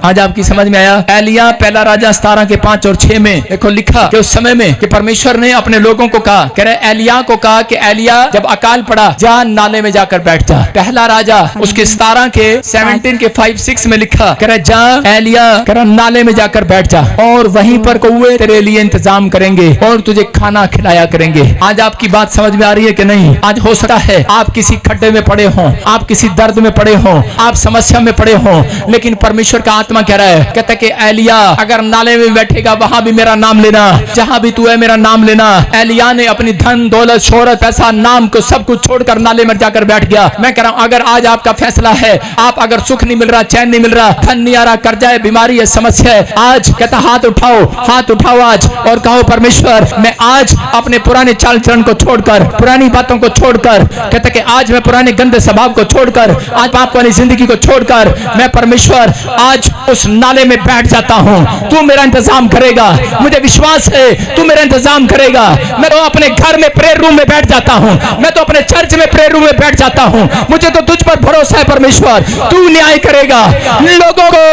आज आपकी समझ में आया। एलिया पहला राजा 17 के 5 और 6 में देखो लिखा कि उस समय में कि परमेश्वर ने अपने लोगों को कहा, कह रहे एलिया को कहा कि एलिया जब अकाल पड़ा जा नाले में जाकर बैठ जा। पहला राजा उसके 17 के 17 के 5-6 में लिखा, कह रहे जा एलिया कह रहा नाले में जाकर बैठ जा और वहीं पर कौवे तेरे लिए इंतजाम करेंगे और तुझे खाना खिलाया करेंगे। आज आपकी बात समझ में आ रही है कि नहीं? आज हो सकता है आप किसी खड्डे में पड़े हो, आप किसी दर्द में पड़े हो, आप समस्या में पड़े हो, लेकिन परमेश्वर का आत्मा कह रहा है, कहता है कि एलिया अगर नाले में बैठेगा वहां भी मेरा नाम लेना, जहां भी तू है मेरा नाम लेना। एलिया ने अपनी धन दौलत शोहरत ऐसा नाम को सब कुछ छोड़कर नाले में जाकर बैठ गया। मैं कह रहा हूं अगर आज आपका फैसला है, आप अगर सुख नहीं मिल रहा, चैन नहीं मिल रहा, धन नहीं आ रहा, कर्जा है, बीमारी है, समस्या है, आज कहता हाथ उठाओ आज और कहो परमेश्वर मैं आज अपने पुराने चाल चलन को छोड़कर, पुरानी बातों को छोड़कर, कहता कि आज मैं पुराने गंदे स्वभाव को छोड़कर, आज पाप वाली जिंदगी को छोड़कर मैं परमेश्वर आज उस नाले में बैठ जाता हूं। तू मेरा इंतजाम करेगा, मुझे विश्वास है तू मेरा इंतजाम करेगा। मैं तो अपने घर में प्रेयर रूम में बैठ जाता हूं, मैं तो अपने चर्च में प्रेयर रूम में बैठ जाता हूं। मुझे तो तुझ पर भरोसा है परमेश्वर, तू न्याय करेगा। लोगों को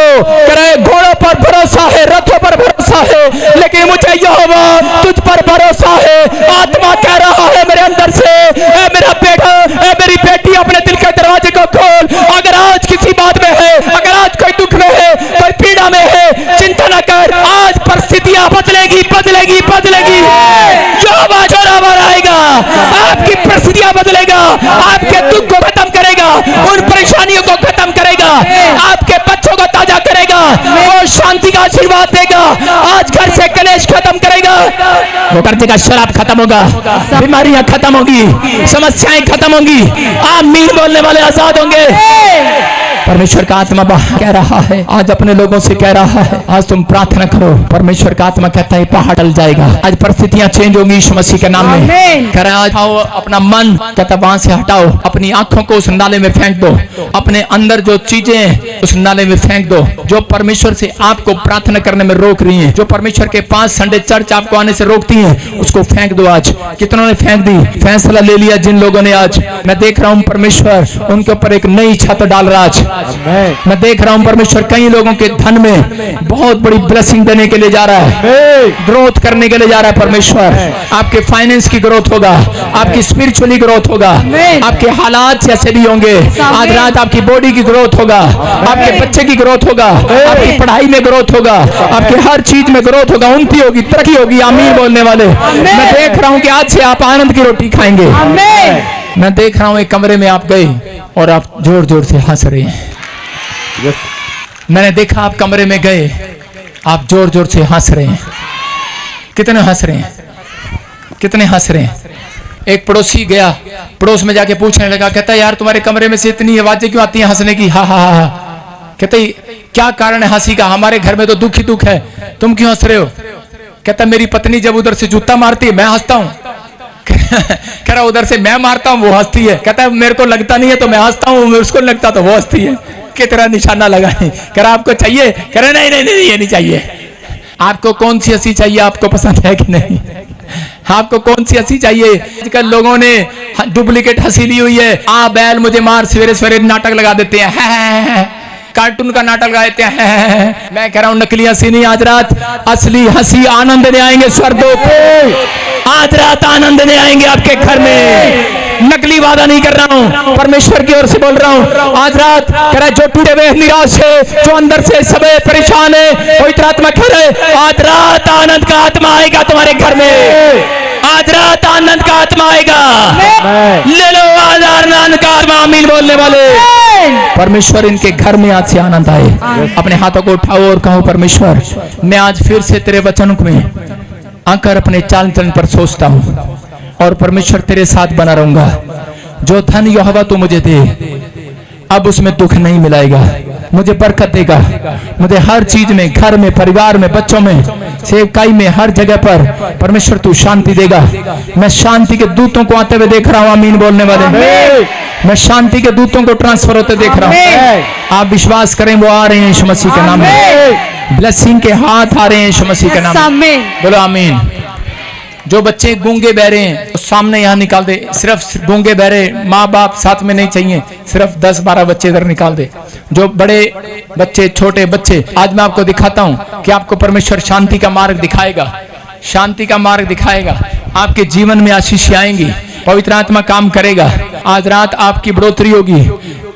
करे घोड़ों पर भरोसा है, रथों पर भरोसा है, लेकिन मुझे यहोवा तुझ पर भरोसा है। आत्मा कह रहा है मेरे अंदर से, ए मेरा बेटा, ए मेरी बेटी, अपने दिल के दरवाजे को खोल। अगर आज किसी बात में है, अगर आज कोई दुख में है, कोई पीड़ा में है, चिंता न कर, आज परिस्थितियां बदलेगी। यहोवा जोरावर आएगा, आपकी परिस्थितियां बदलेगा, आपके दुख को खत्म करेगा, उन परेशानियों को खत्म करेगा, आपके बच्चों को ताजा करेगा, वो शांति का आशीर्वाद देगा, आज घर से कलेश खत्म करेगा, वो कर्जे का शराब खत्म होगा, बीमारियां खत्म होगी, समस्याएं खत्म होंगी, आमीन बोलने वाले आजाद होंगे। परमेश्वर का आत्मा कह रहा है, आज अपने लोगों से कह रहा है, आज तुम प्रार्थना करो। परमेश्वर का आत्मा कहता है पहाड़ टल जाएगा, आज परिस्थितियां चेंज होंगी यीशु मसीह के नाम में। कह रहा है आज अपना मन कहता वहां से हटाओ, अपनी आंखों को उस नाले में फेंक दो, अपने अंदर जो चीजें उस नाले में फेंक दो जो परमेश्वर से आपको प्रार्थना करने में रोक रही है, जो परमेश्वर के पास संडे चर्च आपको आने से रोकती है, उसको फेंक दो। आज कितनों ने फेंक दी, फैसला ले लिया जिन लोगों ने। आज मैं देख रहा हूँ परमेश्वर उनके ऊपर एक नई छत डाल रहा है। मैं देख रहा हूं परमेश्वर कई लोगों के धन में बहुत बड़ी ब्लेसिंग देने के लिए जा रहा है, ग्रोथ करने के लिए जा रहा है परमेश्वर। आपके फाइनेंस की ग्रोथ होगा, आपकी स्पिरिचुअली ग्रोथ होगा, आपके हालात जैसे भी होंगे। आज रात आपकी बॉडी की ग्रोथ होगा, आपके बच्चे की ग्रोथ होगा, आपकी पढ़ाई में ग्रोथ होगा, आपके हर चीज में ग्रोथ होगा, उन्नति होगी, तरक्की होगी। आमीन बोलने वाले। मैं देख रहा हूं कि आज से आप आनंद की रोटी खाएंगे। मैं देख रहा हूं एक कमरे में आप गए और आप जोर जोर से हंस रहे हैं। मैंने देखा आप कमरे में गए, आप जोर जोर से हंस रहे हैं। कितने हंस रहे हैं, कितने हंस रहे हैं? एक पड़ोसी गया, पड़ोस में जाके पूछने लगा, कहता यार तुम्हारे कमरे में से इतनी आवाजें क्यों आती हैं हंसने की? हा हा हा। कहते क्या कारण है हंसी का? हमारे घर में तो दुख ही दुख है, तुम क्यों हंस रहे हो? कहता मेरी पत्नी जब उधर से जूता मारती है मैं हंसता हूँ। कह रहा उधर से मैं मारता हूँ वो हंसती है। कहता है मेरे को लगता नहीं है तो मैं हंसता हूँ, उसको लगता तो वो हंसती है। की तरह निशाना लगाए। कह रहा आपको चाहिए? कह रहे नहीं नहीं नहीं ये नहीं चाहिए। आपको कौन सी हंसी चाहिए? आपको पसंद है कि नहीं? आपको कौन सी हंसी चाहिए? आजकल लोगों ने डुप्लीकेट हंसी ली हुई है। आ बैल मुझे मार, सवेरे सवेरे नाटक लगा देते हैं, कार्टून का नाटक लगा देते हैं। मैं कह रहा हूँ नकली हंसी नहीं, आज रात असली हंसी आनंद ने आएंगे स्वर्गों पे। आज रात आनंद ने आएंगे आपके घर में। नकली वादा नहीं कर रहा हूँ, परमेश्वर की ओर से बोल रहा हूँ। आज रात कह रहा जो टूटे हुए निराश है, जो अंदर से सब परेशान है, पवित्र आत्मा कह रहे आज रात आनंद का आत्मा आएगा तुम्हारे घर में। आज रात आनंद का आत्मा आएगा। ले लो आज आनंद का आत्मा। आमीन बोलने वाले। परमेश्वर इनके घर में आज से आनंद आए। अपने हाथों को उठाओ और कहो परमेश्वर मैं आज फिर से तेरे वचन में आकर अपने चाल चलन पर सोचता हूँ और परमेश्वर तेरे साथ बना रहूंगा। जो धन यहोवा तू मुझे दे अब उसमें दुख नहीं मिलाएगा, मुझे बरकत देगा। मुझे हर चीज में, घर में, परिवार में, बच्चों में, सेवकाई में, हर जगह पर परमेश्वर तू शांति देगा। मैं शांति के दूतों को आते हुए देख रहा हूँ। आमीन बोलने वाले। मैं शांति के दूतों को ट्रांसफर होते देख रहा हूँ। आप विश्वास करें वो आ रहे हैं यीशु मसीह के नाम में। ब्लेसिंग के हाथ आ रहे हैं यीशु मसीह के नाम में। बोलो आमीन। जो बच्चे गूंगे बहरे हैं तो सामने यहाँ निकाल दे। सिर्फ गूंगे बहरे, माँ बाप साथ में नहीं चाहिए, सिर्फ 10-12 बच्चे इधर निकाल दे। जो बड़े बच्चे, छोटे बच्चे, आज मैं आपको दिखाता हूँ कि आपको परमेश्वर शांति का मार्ग दिखाएगा, शांति का मार्ग दिखाएगा। आपके जीवन में आशीष आएंगी, पवित्र आत्मा काम करेगा। आज रात आपकी बढ़ोतरी होगी।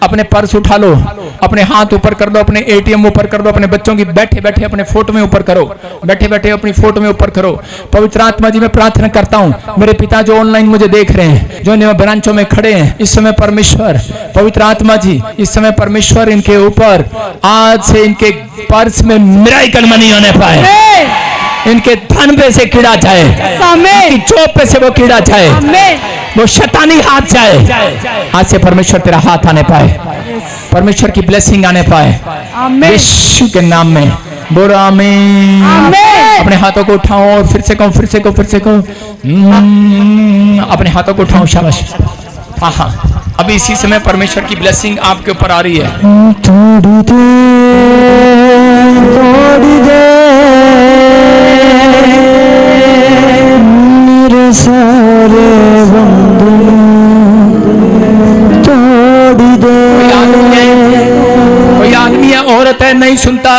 अपने पर्स उठा लो, अपने हाथ ऊपर कर दो, अपने एटीएम ऊपर कर दो, अपने बच्चों की बैठे बैठे अपने फोटो में ऊपर करो, बैठे बैठे अपनी फोटो में ऊपर करो। पवित्र आत्मा जी मैं प्रार्थना करता हूँ, मेरे पिता जो ऑनलाइन मुझे देख रहे हैं, जो इन ब्रांचों में खड़े हैं, इस समय परमेश्वर, पवित्र आत्मा जी इस समय परमेश्वर इनके ऊपर आज से इनके पर्स में मिराकल मनी होने पाए, इनके धन पे से कीड़ा जाए, इनकी जॉब पे से वो कीड़ा जाए, वो शैतानी हाथ जाए। आज से परमेश्वर तेरा हाथ आने पाए, परमेश्वर की ब्लेसिंग आने पाए, यीशु के नाम में बोलो आमीन। अपने हाथों को उठाओ और फिर से कहो, फिर से कहो, फिर से कहो। अपने हाथों को उठाओ, शाबाश। हाँ हाँ, अभी इसी समय परमेश्वर की ब्लेसिंग आपके ऊपर आ रही है। थोड़ी देर सारे बंधन तोड़ दे। कोई आदमी है, औरत है, नहीं सुनता,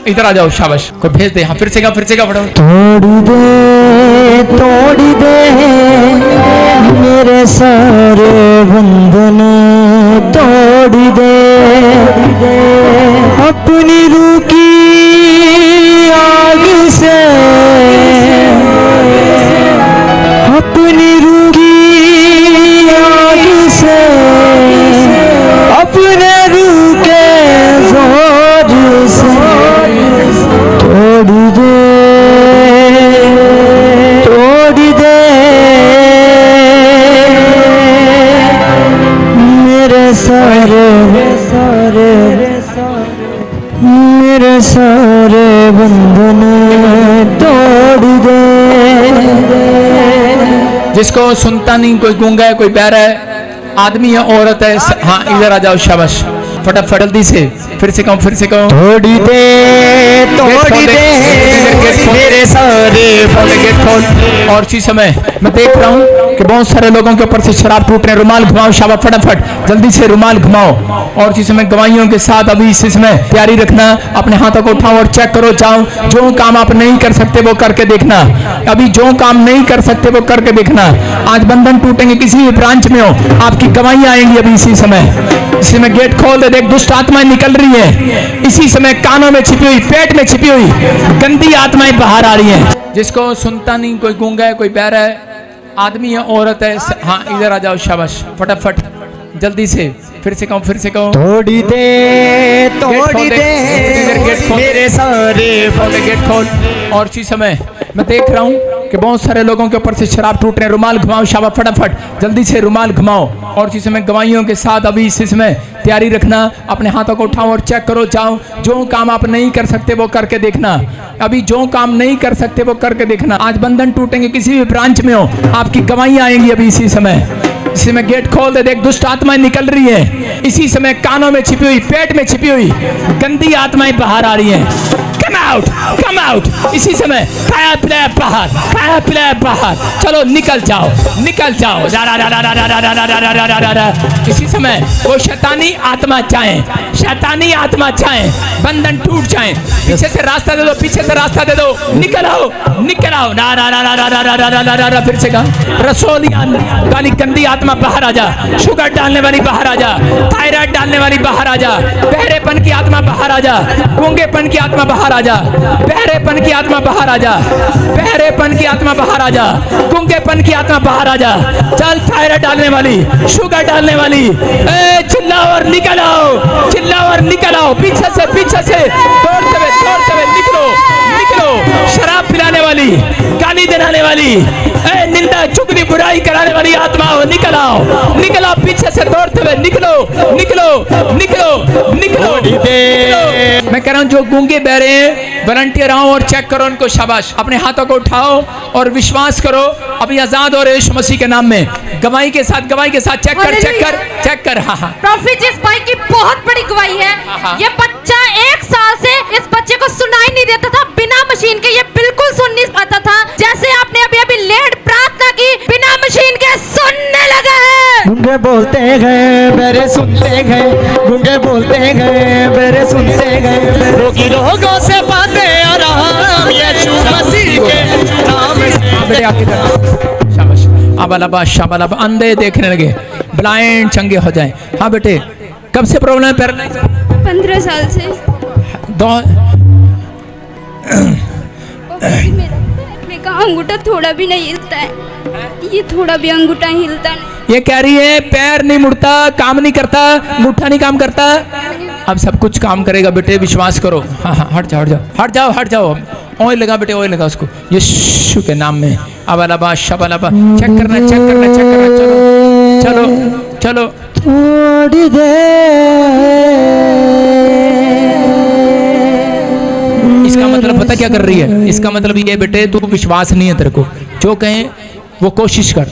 इधर आ जाओ, शाबाश। कोई भेज दे। हाँ फिर से का फटाफट। तोड़ दे मेरे सारे बंधन तोड़ दे, अपनी रूह की आग से, अपनी रूह की आग से, अपने रूह के जोर से तोड़ दे, तोड़ दे मेरे सारे मेरे सारे बंधन तोड़ दे। जिसको सुनता नहीं, कोई गूंगा है, कोई बहरा है, आदमी है, औरत है, हाँ इधर आ जाओ, शाबाश। फटाफट जल्दी से, फिर से कहो, फिर से कहो। तोड़ दे मेरे सारे गेट खोल। और इसी समय मैं देख रहा हूँ कि बहुत सारे लोगों के ऊपर से शराब टूट रहे हैं। रुमाल घुमाओ, शाबाश, फटाफट जल्दी से रुमाल घुमाओ। और इसी समय गवाहियों के साथ अभी इसी समय तैयारी रखना। अपने हाथों को उठाओ और चेक करो, जाओ। जो काम आप नहीं कर सकते वो करके देखना। अभी जो काम नहीं कर सकते वो करके देखना। आज बंधन टूटेंगे, किसी भी ब्रांच में हो, आपकी गवाहियां आएंगी अभी इसी समय गेट खोल दे। देख दुष्ट आत्माएं निकल रही है इसी समय, कानों में छिपी हुई, पेट में छिपी हुई गंदी आत्माएं बाहर आ रही हैं। जिसको सुनता नहीं, कोई गूंगा है, कोई बहरा है, आदमी है, औरत है, हाँ इधर आ जाओ, शाबाश। फटाफट जल्दी से, फिर से कहो, फिर से कहो। तोड़ दे मेरे सारे गेट खोल। और इसी समय मैं देख रहा हूँ कि बहुत सारे लोगों के ऊपर से शराब टूट रहे हैं। रुमाल घुमाओ, शाबाश, फटाफट जल्दी से रुमाल घुमाओ। और इसी समय गवाहियों के साथ अभी इसी समय तैयारी रखना। अपने हाथों को उठाओ और चेक करो, जाओ। जो काम आप नहीं कर सकते वो करके देखना। अभी जो काम नहीं कर सकते वो करके देखना। आज बंधन टूटेंगे, किसी भी ब्रांच में हो, आपकी गवाहियां आएंगी अभी इसी समय गेट खोल दे। देख दुष्ट आत्माएं निकल रही है इसी समय, कानों में छिपी हुई, पेट में छिपी हुई गंदी आत्माएं बाहर आ रही हैं। कम आउट इसी समय, खाया पिलाया बाहर, खाया पिलाया बाहर। चलो निकल जाओ, निकल जाओ। इसी समय वो शैतानी आत्मा चाहे, शैतानी आत्मा चाहे बंधन टूट जाए। पीछे से रास्ता दे दो, पीछे से रास्ता दे दो। निकल आओ, निकल आओ। फिर से कहा, रसोलिया वाली गंदी आत्मा बाहर आ जा। शुगर डालने वाली बाहर आ जा। थायराइड डालने वाली बाहर आ जा। बहरेपन की आत्मा बाहर आ जा। गूंगेपन की आत्मा बाहर आ जा। बहरेपन की आत्मा बाहर आ जा। बहरेपन की आत्मा बाहर आ जा। गूंगेपन की आत्मा बाहर आ जा। चल, थायराइड डालने वाली, शुगर डालने वाली, चिल्लाओ और निकल आओ, चिल्लाओ और निकल आओ। पीछे से दौड़ते हुए निकलो, निकलो। शराब पिलाने वाली, गाली देने वाली, निंदा चुगली बुराई कराने वाली आत्मा हो, निकल आओ, निकल आओ। पीछे से दौड़ते हुए निकलो, निकलो, निकलो, निकलो। मैं कह रहा हूँ जो गूंगे बहरे हैं, वॉलंटियर आओ और चेक करो उनको, शाबाश। अपने हाथों को उठाओ और विश्वास करो, अभी आजाद हो रहे यीशु मसीह के नाम में। गवाही के साथ चेक कर। हाँ। प्रॉफिट जिस भाई की बहुत बड़ी गवाही है। ये बच्चा 1 साल से, इस बच्चे को सुनाई नहीं देता था, बिना मशीन के ये बिल्कुल सुन नहीं पाता था। जैसे आपने अभी लेड गूंगे बोलते गए मेरे सुनते गए, गूंगे बोलते गए मेरे सुनते गए, रोगी लोगों से पाते आराम यीशु मसीह के नाम से। बेटे आपकी तरफ शाबाश, आबालाबा शाबालाबा। अंधे देखने लगे, ब्लाइंड चंगे हो जाएं। हाँ बेटे, कब से प्रॉब्लम है पैर? 15 साल से। दो मेरा पैर का अंगूठा थोड़ा भी नहीं हिलता है, ये थोड़ा भी अंगूठा हिलता नहीं। ये कह रही है पैर नहीं मुड़ता, काम नहीं करता, अंगूठा नहीं काम करता, अब सब कुछ काम करेगा बेटे, विश्वास करो। हाँ हाँ, हट जाओ हट जाओ हट जाओ हट जाओ। ऑयल लगा बेटे, ऑयल लगा उसको यीशु के नाम में। अबालाबा शबालाबा। चेक करना चेक करना चेक करना। चलो चलो चलो। थोड़ी इसका मतलब पता क्या कर रही है? इसका मतलब ये बेटे तू विश्वास नहीं है तेरे को, जो कहें वो कोशिश कर।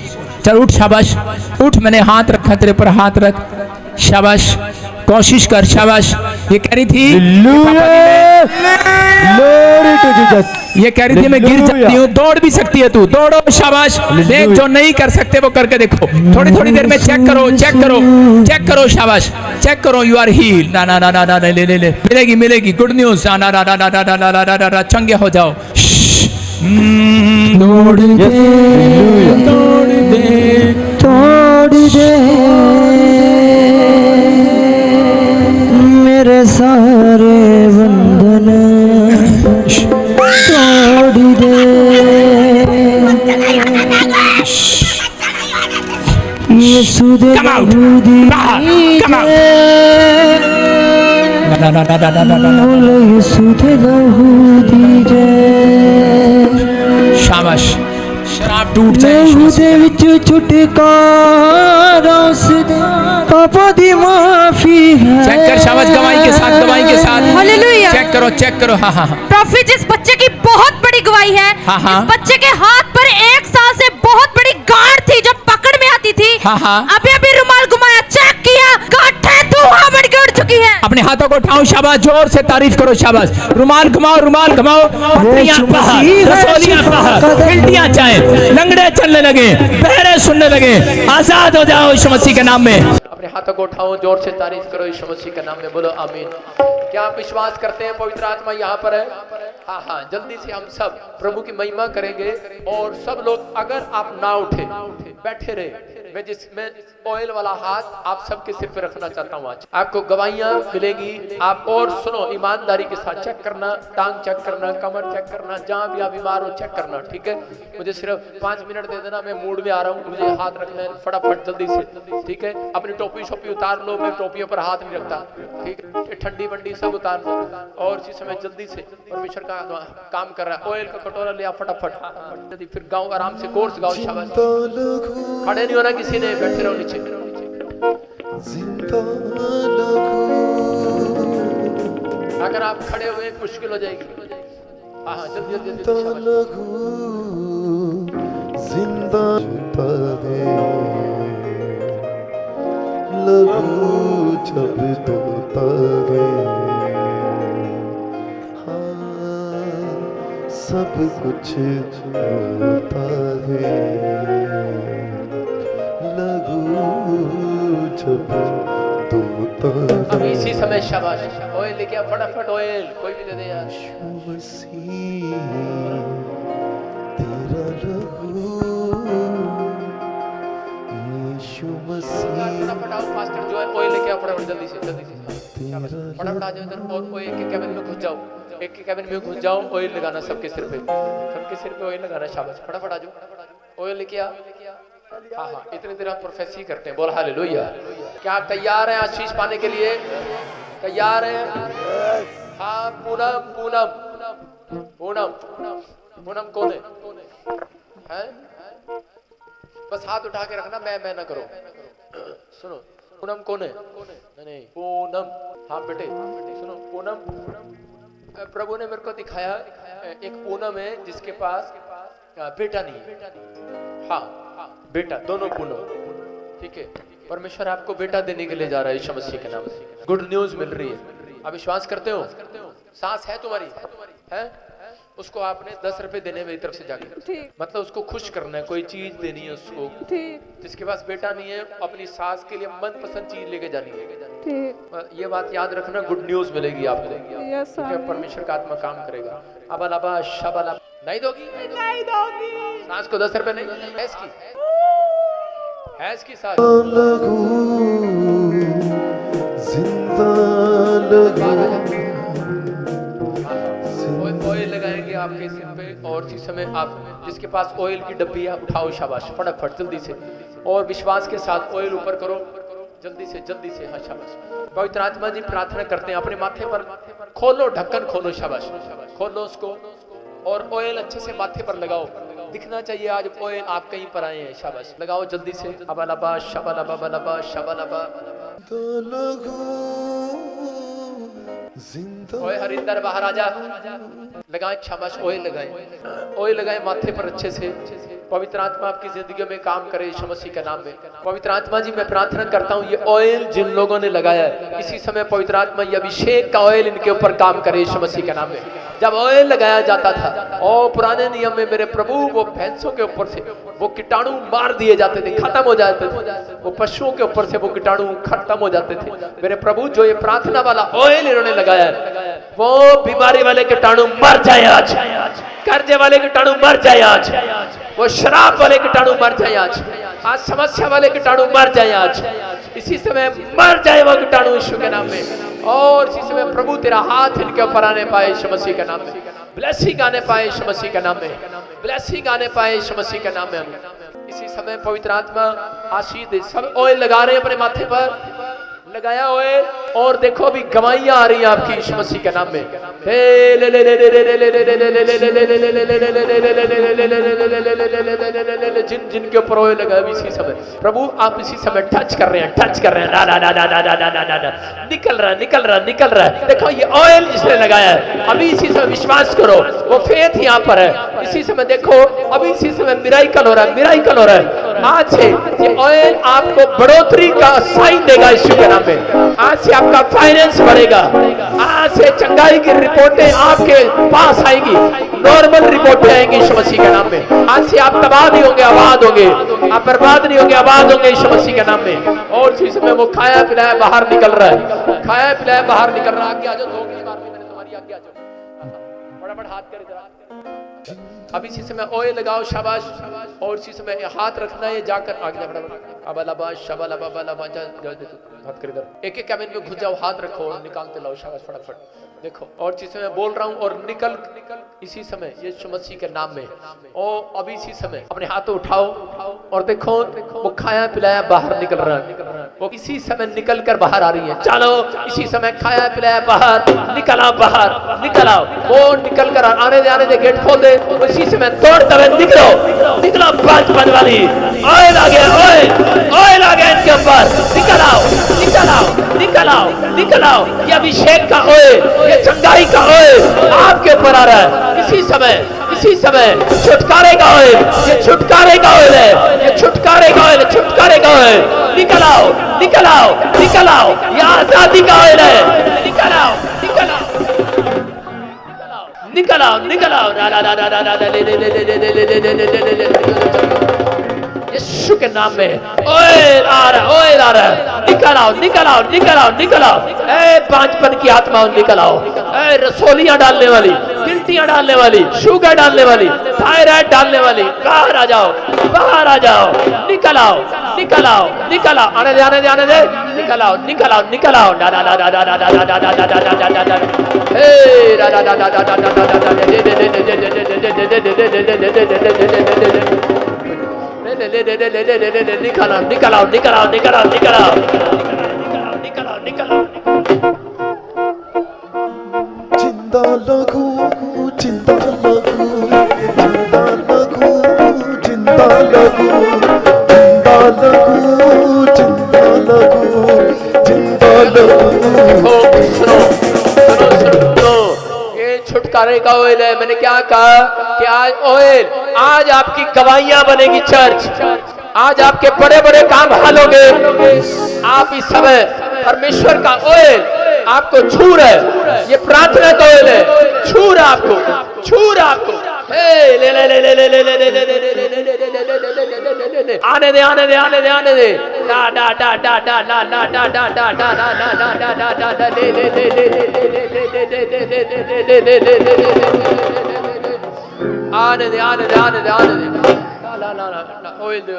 चल उठ, शाबाश उठ, मैंने हाथ रखा तेरे पर, हाथ रख, शाबाश, कोशिश कर, शाबाश। ये कह रही थी ये कह रही थी मैं गिर जाती हूँ, दौड़ भी सकती है तू, दौड़ो, शाबाश। देख जो नहीं कर सकते वो करके देखो, थोड़ी थोड़ी देर में चेक करो चेक करो चेक करो, शाबाश, चेक करो, यू आर हील। ना ना ना ना ना, ले ले ले, मिलेगी मिलेगी, गुड न्यूज। ना ना ना ना ना ना ना ना ना ना, चंगे हो जाओ। दौड़ दे दौड़ दे तोड़ दे मेरे सारे बंधन, तोड़ दे यीशु दे यहूदी ना ना ना ना ना ना ना, यीशु दे यहूदी शाबाश, शराब टूट जाए। यहूदे विच छुटकारा उसदे, पापों दी माफी है। चेक कर, शाबाश, गवाही के साथ, गवाही के साथ, हालेलुया। चेक करो चेक करो। हाँ हाँ हाँ प्रॉफिट, इस बच्चे की बहुत बड़ी गवाही है। हाँ, हाँ। इस बच्चे के हाथ पर 1 साल से बहुत बड़ी गांठ थी जो पकड़ में आती थी। हाँ, हाँ। अभी अभी रुमाल घुमाया, चेक किया, गांठें धुआं बन के उड़ चुकी है। अपने हाथों को उठाओ, शाबाश, जोर से तारीफ करो, शाबाश। रुमाल घुमाओ, रुमाल घुमाओ, पत्रियां बाहर, रसोलियां बाहर, खिड़कियां चाहे, लंगड़े चलने लगे, बहरे सुनने लगे, आजाद हो जाओ यीशु मसीह के नाम में। अपने हाथों को उठाओ, जोर से तारीफ करो यीशु मसीह के नाम में, बोलो आमीन। क्या आप विश्वास करते हैं पवित्र आत्मा यहाँ पर है? हाँ हाँ, जल्दी से हम सब प्रभु की महिमा करेंगे और सब लोग, अगर आप ना उठे बैठे रहे, मैं जिसमें ऑयल वाला हाथ आप सबके सिर पे रखना चाहता हूँ। आज आपको गवाहियां मिलेंगी। आप और सुनो, ईमानदारी के साथ चेक करना, टांग चेक करना, कमर चेक करना, जहां भी आप बीमार हो चेक करना, ठीक है? मुझे सिर्फ 5 मिनट दे देना, मैं मूड में आ रहा हूँ, मुझे हाथ रखना है फटाफट जल्दी से, ठीक है? अपनी टोपी शोपी उतार लो, मैं टोपियों पर हाथ नहीं रखता, ठीक है? ठंडी बंडी सब उतार लो और इसी समय जल्दी से परमेश्वर का काम कर रहा है। ऑयल का कटोरा लिया फटाफट, फिर गाओ आराम से, कोर्स गाओ, शाबाश। खड़े नहीं होना किसी ने, बैठे रहो नीचे। अगर आप खड़े हुए मुश्किल हो जाएगी। हाँ हाँ, जल्दी जल्दी जिंदा लगू जब तोता है, हाँ सब कुछ होता है, लगू जब तोता है। अब इसी समय शाबाश, ऑयल लेके आ फटाफट, ऑयल कोई भी दे दे यार। मसीह तेरा लगू, यीशु मसीह फटाफट आओ, फास्टर जो है ऑयल लेके आओ फटाफट, जल्दी से फटाफट आ जाओ इधर, और एक के कैबिन में घुस जाओ, एक के कैबिन में घुस जाओ, ऑयल लगाना सबके सिर पे, सबके सिर पे ऑयल लगाना, शाबाश, फटाफट आ जाओ, ऑयल लेके आ। हाँ हाँ, इतने देर आप प्रोफेसी करते हैं, बोल हालेलुया। क्या आप तैयार हैं आशीष पाने के लिए? तैयार हैं? हाँ, पूनम पूनम पूनम पूनम कौन है? बस हाथ उठा के रखना, मैं ना करो। सुनो, पूनम कौन है? नहीं पूनम, हाँ बेटे सुनो, पूनम, प्रभु ने मेरे को दिखाया एक पूनम है जिसके पास बेटा नहीं है। हाँ बेटा, दोनों पूनम, ठीक है? परमेश्वर आपको बेटा देने के लिए जा रहा है यीशु मसीह के नाम से। गुड न्यूज मिल रही है, आप विश्वास करते हो? सांस है तुम्हारी? है? उसको आपने 10 रुपए देने मेरी तरफ से जाके, ठीक मतलब उसको खुश करना है, कोई चीज देनी है उसको। ठीक जिसके पास बेटा नहीं है अपनी सास के लिए मनपसंद चीज लेके जानी है। ठीक ये बात याद रखना, गुड न्यूज मिलेगी आपको। यस क्योंकि परमेश्वर का आत्मा काम करेगा। अब अलाबा शबाला नहीं दोगी, नहीं दोगी। सास को 10 रुपए नहीं, हैज की सास लगू जिंदा लगू ऑयल लगाएंगे आपके सिर पे, और इसी समय आप जिसके पास ऑयल की डब्बी है उठाओ, शाबाश, फटाफट जल्दी से, और विश्वास के साथ ऑयल ऊपर करो, जल्दी से। हाँ शाबाश। पवित्र आत्मा जी प्रार्थना करते हैं, अपने माथे पर खोलो, ढक्कन खोलो, शाबाश, खोलो उसको, और ऑयल अच्छे से माथे पर लगाओ, दिखना चाहिए आज ऑयल आप कहीं पर आए हैं, शाबाश, लगाओ जल्दी से। अबालाबा शबालाबा बलाबा शबालाबा लगू जिंदा ओए हरिंदर बाहर आजा, लगाएं, शाबाश, ऑयल लगाएं माथे पर अच्छे से। पवित्र आत्मा आपकी जिंदगी में काम करे यीशु मसीह के नाम में। पवित्र आत्मा जी मैं प्रार्थना करता हूँ, ये ऑयल जिन लोगों ने लगाया है इसी समय पवित्र आत्मा ये अभिषेक का ऑयल इनके ऊपर काम करे यीशु मसीह के नाम में। जब ऑयल लगाया जाता था और पुराने नियम में मेरे प्रभु वो भैंसों के ऊपर से वो कीटाणु मार दिए जाते थे, खत्म हो जाते थे, वो पशुओं के ऊपर से वो कीटाणु खत्म हो जाते थे। मेरे प्रभु जो ये प्रार्थना वाला ऑयल इन्होंने लगाया है वो बीमारी वाले कीटाणु मर जाए आज, कर्जे वाले कीटाणु मर जाए आज, वो शराब वाले कीटाणु मर जाए आज समस्या वाले कीटाणु मर जाए आज, इसी समय मर जाए वो कीटाणु यीशु के नाम में। और इसी समय प्रभु तेरा हाथ इनके ऊपर आने पाए यीशु मसीह के नाम में, ब्लेसिंग आने पाए यीशु मसीह के नाम में, ब्लेसिंग आने पाए यीशु मसीह के नाम में। इसी समय पवित्र आत्मा आशीष दे। सब ऑयल लगा रहे हैं अपने माथे पर, लगाया ऑयल, और देखो अभी गवाहियां आ रही हैं आपकी यीशु मसीह के नाम में। जिन जिन के ऊपर ऑयल लगा इसी समय प्रभु आप इसी समय टच कर रहे हैं, निकल रहा है। देखो ये ऑयल जिसने लगाया है अभी इसी समय विश्वास करो, वो फेथ यहाँ पर है। इसी समय देखो अभी इसी समय मिराइकल हो रहा है। आज से ये ऑयल आपको बढ़ोतरी का साइन देगा यीशु के नाम में। आज से आपका फाइनेंस बढ़ेगा, आज से चंगाई की रिपोर्टें आपके पास आएंगी, नॉर्मल रिपोर्टें आएंगी यीशु मसीह के नाम में। आज से आप तबाह नहीं होंगे, आबाद होंगे, आप बर्बाद नहीं होंगे, आबाद होंगे यीशु मसीह के नाम में। और इसी समय वो खाया पिलाया बाहर निकल रहा है, खाया पिलाया बाहर निकल रहा है। आगे आ जाओ, 2 बार भी मैंने तुम्हारी आगे आ जाओ, फटाफट हाथ कर इधर। अब इसी समय ऑयल लगाओ, शाबाश, और इसी समय हाथ रखना है जाकर आगे अब अलाबा शबालाबा बलाबा हाथ कर इधर, एक एक कैबिन में घुस जाओ, हाथ रखो और निकालते लाओ, शाबाश, फटाफट देखो। और इसी समय बोल रहा हूँ और निकल इसी समय यीशु मसीह के नाम में। और अभी इसी समय अपने हाथों उठाओ और देखो वो खाया पिलाया बाहर निकल रहा है, वो इसी समय निकल कर बाहर आ रही है। चलो इसी समय खाया पिलाया बाहर निकल आओ, बाहर निकल आओ, वो निकल कर आने दे गेट खोल दे, इसी समय दौड़ते हुए निकलो 5 वाली ऑयल आ गया, ऑयल आ गया इनके ऊपर, निकल आओ। ये अभिषेक का ऑयल, ये चंगाई का ऑयल आपके ऊपर आ रहा है। इसी समय छुटकारे का ऑयल, ये छुटकारे का ऑयल है, ये छुटकारे का ऑयल। निकल आओ, ये आजादी का ऑयल है। निकल आओ। यीशु के नाम में ऑयल आ रहा है। निकल आओ। ए 5पन की आत्माओं निकल आओ, ए रसोलियां डालने वाली, गिल्टियां डालने वाली, शुगर डालने वाली, थायराइड डालने वाली, बाहर आ जाओ। निकल आओ। आने दे। निकल आओ। निकल आओ। जिंदा लगू ये छुटकारे का ऑयल है। मैंने क्या कहा कि आज ऑयल, आज आपकी गवाहियां बनेगी चर्च, आज आपके बड़े बड़े काम हल होंगे। आप इस समय परमेश्वर का ऑयल आपको छू रहा है, ये प्रार्थना का ऑयल है, छू रहा छूरा को ले ले ले ले ले ले ले ले ले ले आने दे आने दे आने दे आने दे डा डा डा डा डा डा डा डा डा डा डा डा डा डा डा डा डा ले ले ले ले आने दे आने दे आने दे आने दे ला ला ला ओए दे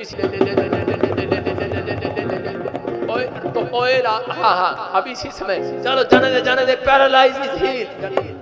इसलिए ओए तो ओए हाँ हाँ अभी इसी समय चलो जाने दे पैरालाइज इज हील